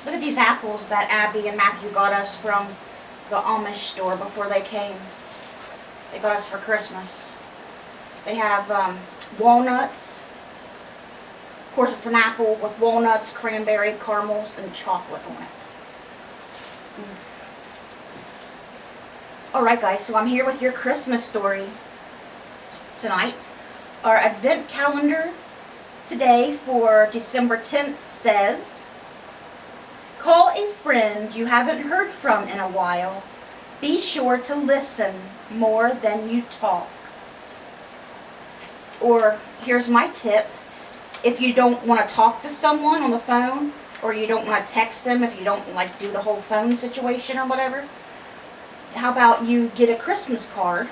Look at these apples that Abby and Matthew got us from the Amish store before they came. They got us for Christmas. They have walnuts. Of course, it's an apple with walnuts, cranberry, caramels, and chocolate on it. Alright guys, so I'm here with your Christmas story tonight. Our advent calendar today for December 10th says, call a friend you haven't heard from in a while. Be sure to listen more than you talk. Or here's my tip. If you don't want to talk to someone on the phone, or you don't want to text them, if you don't like do the whole phone situation or whatever, how about you get a Christmas card?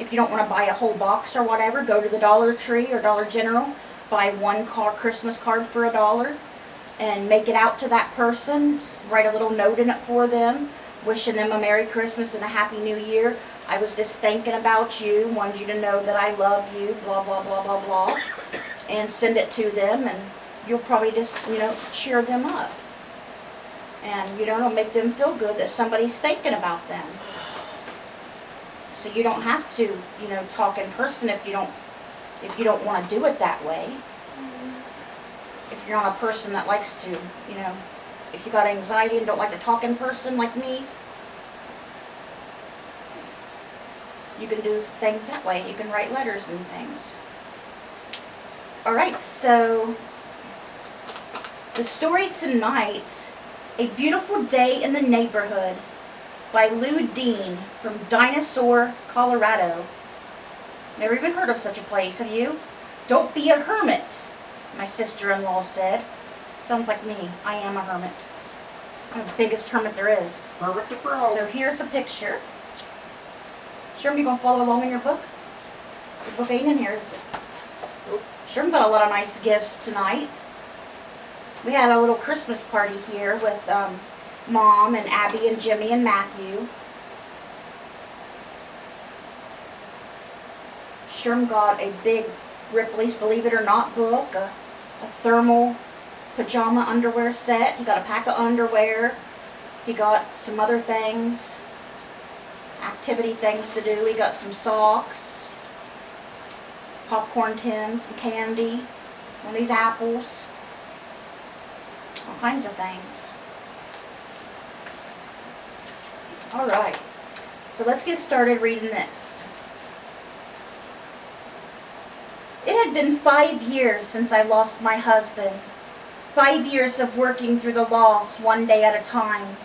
If you don't want to buy a whole box or whatever, go to the Dollar Tree or Dollar General, buy one Christmas card for $1 and make it out to that person. Write a little note in it for them, wishing them a Merry Christmas and a Happy New Year. I was just thinking about you, wanted you to know that I love you, blah, blah, blah, blah, blah. And send it to them, and you'll probably just, cheer them up. And, it'll make them feel good that somebody's thinking about them. So you don't have to, talk in person if you don't want to do it that way. If you're not a person that likes to, if you got anxiety and don't like to talk in person like me, you can do things that way. You can write letters and things. Alright, so the story tonight, A Beautiful Day in the Neighborhood by Lou Dean from Dinosaur, Colorado. Never even heard of such a place, have you? Don't be a hermit, my sister-in-law said. Sounds like me. I am a hermit. I'm the biggest hermit there is. Hermit the Frog. So here's a picture. Sherm, you gonna follow along in your book? Your book ain't in here, is it? Sherm got a lot of nice gifts tonight. We had a little Christmas party here with Mom and Abby and Jimmy and Matthew. Sherm got a big Ripley's Believe It or Not book, a thermal pajama underwear set. He got a pack of underwear. He got some other things, activity things to do. He got some socks, popcorn tins, some candy, one of these apples, all kinds of things. Alright, so let's get started reading this. It had been 5 years since I lost my husband. 5 years of working through the loss one day at a time.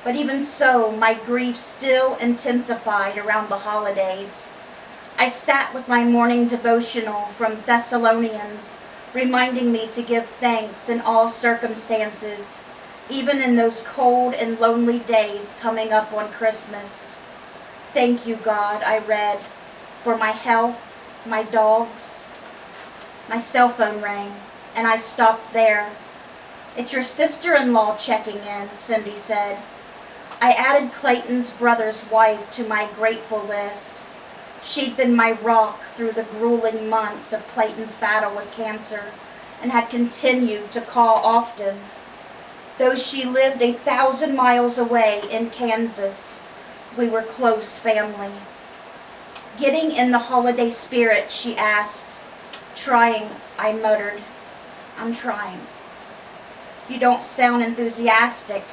But even so, my grief still intensified around the holidays. I sat with my morning devotional from Thessalonians, reminding me to give thanks in all circumstances, even in those cold and lonely days coming up on Christmas. Thank you, God, I read, for my health, my dogs. My cell phone rang, and I stopped there. It's your sister-in-law checking in, Cindy said. I added Clayton's brother's wife to my grateful list. She'd been my rock through the grueling months of Clayton's battle with cancer and had continued to call often. Though she lived 1,000 miles away in Kansas, we were close family. Getting in the holiday spirit, she asked. Trying, I muttered. I'm trying. You don't sound enthusiastic.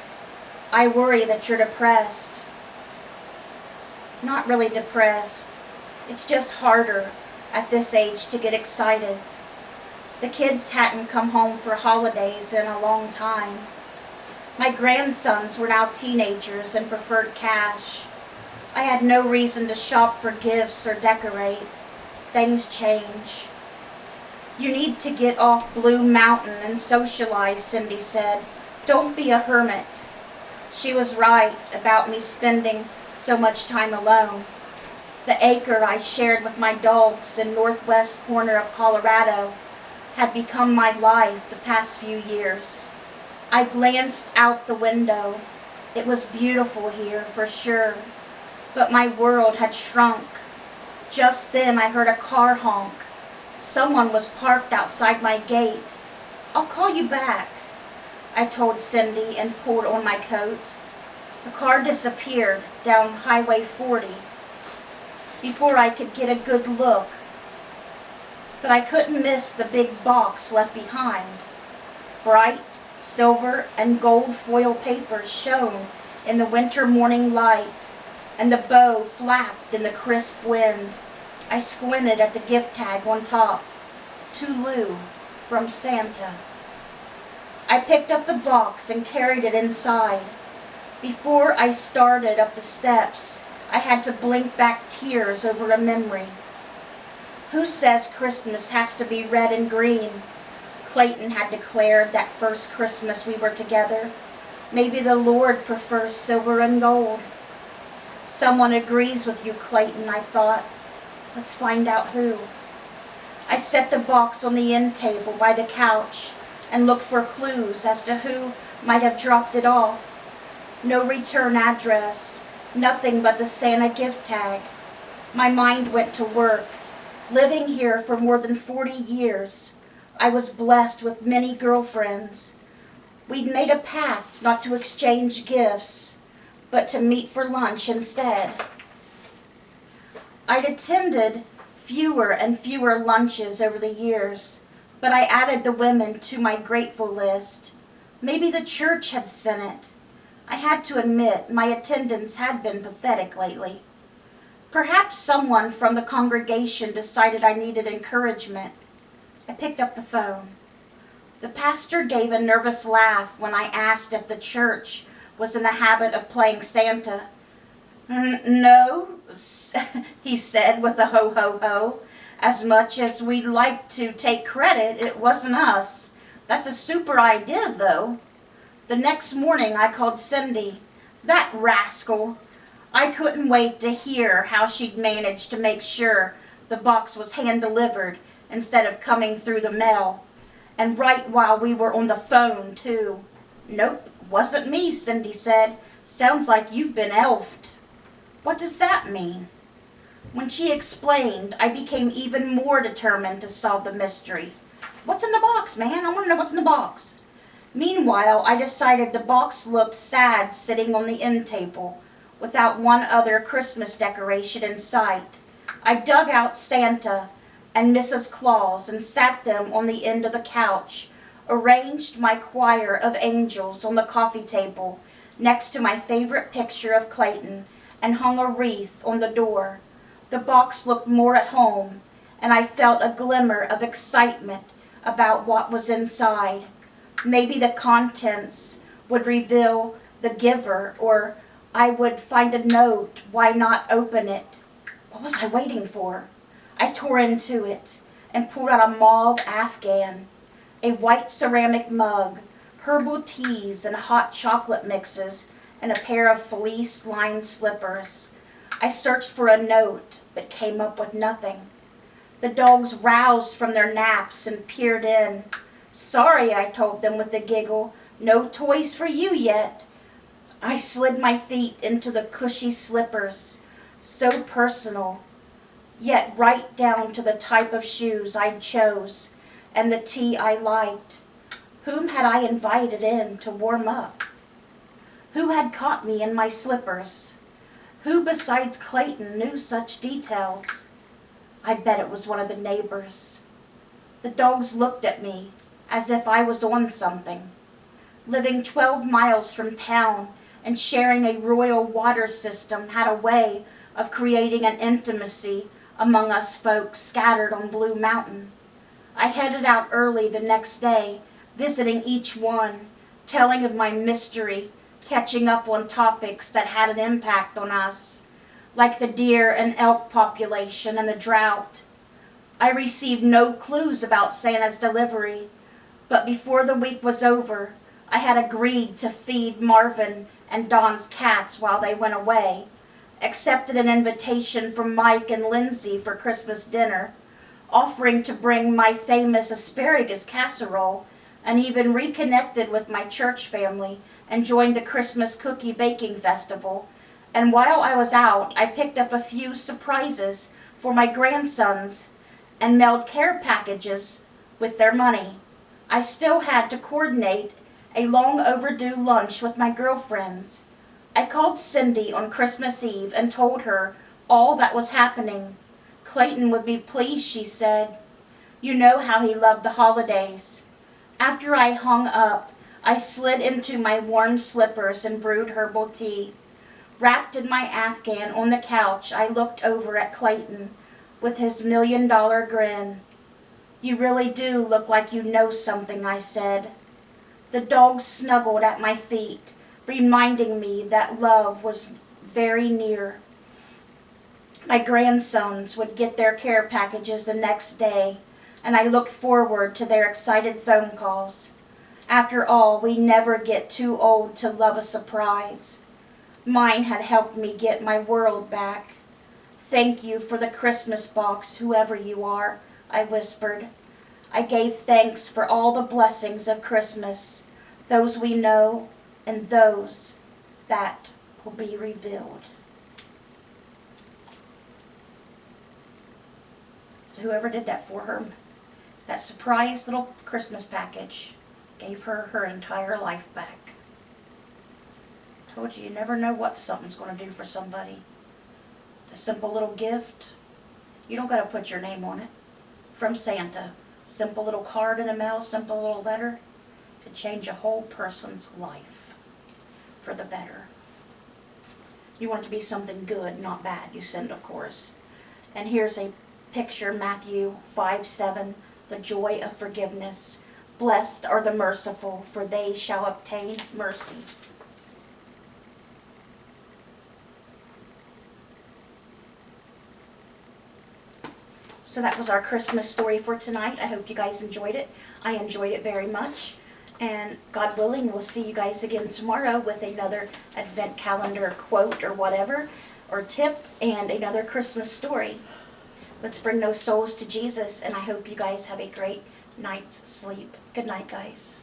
I worry that you're depressed. Not really depressed. It's just harder at this age to get excited. The kids hadn't come home for holidays in a long time. My grandsons were now teenagers and preferred cash. I had no reason to shop for gifts or decorate. Things change. You need to get off Blue Mountain and socialize, Cindy said. Don't be a hermit. She was right about me spending so much time alone. The acre I shared with my dogs in northwest corner of Colorado had become my life the past few years. I glanced out the window. It was beautiful here, for sure, but my world had shrunk. Just then I heard a car honk. Someone was parked outside my gate. I'll call you back. I told Cindy and pulled on my coat. The car disappeared down Highway 40 before I could get a good look, but I couldn't miss the big box left behind. Bright silver and gold foil papers shone in the winter morning light, and the bow flapped in the crisp wind. I squinted at the gift tag on top. To Lou, from Santa. I picked up the box and carried it inside. Before I started up the steps, I had to blink back tears over a memory. Who says Christmas has to be red and green? Clayton had declared that first Christmas we were together. Maybe the Lord prefers silver and gold. Someone agrees with you, Clayton, I thought. Let's find out who. I set the box on the end table by the couch and looked for clues as to who might have dropped it off. No return address, nothing but the Santa gift tag. My mind went to work. Living here for more than 40 years, I was blessed with many girlfriends. We'd made a pact not to exchange gifts, but to meet for lunch instead. I'd attended fewer and fewer lunches over the years, but I added the women to my grateful list. Maybe the church had sent it. I had to admit my attendance had been pathetic lately. Perhaps someone from the congregation decided I needed encouragement. I picked up the phone. The pastor gave a nervous laugh when I asked if the church was in the habit of playing Santa. No, he said with a ho-ho-ho. As much as we'd like to take credit, it wasn't us. That's a super idea, though. The next morning I called Cindy. That rascal! I couldn't wait to hear how she'd managed to make sure the box was hand-delivered instead of coming through the mail. And right while we were on the phone, too. Nope, wasn't me, Cindy said. Sounds like you've been elfed. What does that mean? When she explained, I became even more determined to solve the mystery. What's in the box, man? I want to know what's in the box. Meanwhile, I decided the box looked sad sitting on the end table, without one other Christmas decoration in sight. I dug out Santa and Mrs. Claus and sat them on the end of the couch, arranged my choir of angels on the coffee table next to my favorite picture of Clayton, and hung a wreath on the door. The box looked more at home, and I felt a glimmer of excitement about what was inside. Maybe the contents would reveal the giver, or I would find a note. Why not open it? What was I waiting for? I tore into it and pulled out a mauve Afghan, a white ceramic mug, herbal teas and hot chocolate mixes, and a pair of fleece-lined slippers. I searched for a note, but came up with nothing. The dogs roused from their naps and peered in. Sorry, I told them with a giggle, no toys for you yet. I slid my feet into the cushy slippers, so personal, yet right down to the type of shoes I'd chose and the tea I liked. Whom had I invited in to warm up? Who had caught me in my slippers? Who besides Clayton knew such details? I bet it was one of the neighbors. The dogs looked at me as if I was on something. Living 12 miles from town and sharing a royal water system had a way of creating an intimacy among us folks scattered on Blue Mountain. I headed out early the next day, visiting each one, telling of my mystery, catching up on topics that had an impact on us, like the deer and elk population and the drought. I received no clues about Santa's delivery, but before the week was over, I had agreed to feed Marvin and Don's cats while they went away, accepted an invitation from Mike and Lindsay for Christmas dinner, offering to bring my famous asparagus casserole, and even reconnected with my church family and joined the Christmas cookie baking festival. And while I was out, I picked up a few surprises for my grandsons and mailed care packages with their money. I still had to coordinate a long overdue lunch with my girlfriends. I called Cindy on Christmas Eve and told her all that was happening. Clayton would be pleased, she said. You know how he loved the holidays. After I hung up, I slid into my warm slippers and brewed herbal tea. Wrapped in my Afghan on the couch, I looked over at Clayton with his $1,000,000 grin. You really do look like you know something, I said. The dog snuggled at my feet, reminding me that love was very near. My grandsons would get their care packages the next day, and I looked forward to their excited phone calls. After all, we never get too old to love a surprise. Mine had helped me get my world back. Thank you for the Christmas box, whoever you are, I whispered. I gave thanks for all the blessings of Christmas, those we know and those that will be revealed. So whoever did that for her, that surprise little Christmas package, gave her her entire life back. Told you, you never know what something's going to do for somebody. A simple little gift. You don't got to put your name on it. From Santa. Simple little card in the mail, simple little letter. Could change a whole person's life for the better. You want it to be something good, not bad. You send, of course. And here's a picture, Matthew 5:7, the joy of forgiveness. Blessed are the merciful, for they shall obtain mercy. So that was our Christmas story for tonight. I hope you guys enjoyed it. I enjoyed it very much. And God willing, we'll see you guys again tomorrow with another advent calendar quote or whatever, or tip, and another Christmas story. Let's bring those souls to Jesus, and I hope you guys have a great night's sleep. Good night, guys.